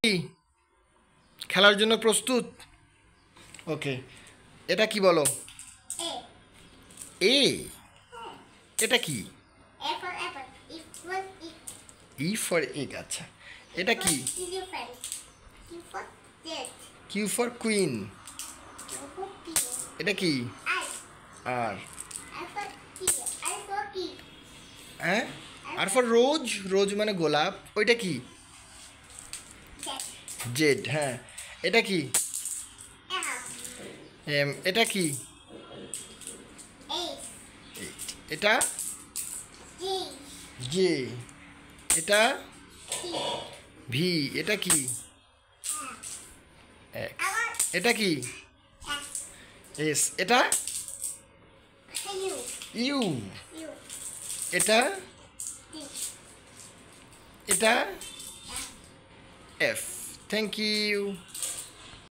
কি খেলার জন্য প্রস্তুত? ওকে, এটা কি বলো? এ। এটা কি? E for egg. আচ্ছা, এটা কি? Q for queen. এটা কি? আর হ্যাঁ, আর ফর রোজ। রোজ মানে গোলাপ। ওইটা কি? জেড। হ্যাঁ, এটা কি? এটা কি? এটা জে। এটা ভি। এটা কি? এক্স। এটা কি? এস। এটা ইউ। এটা এটা এফ। Thank you.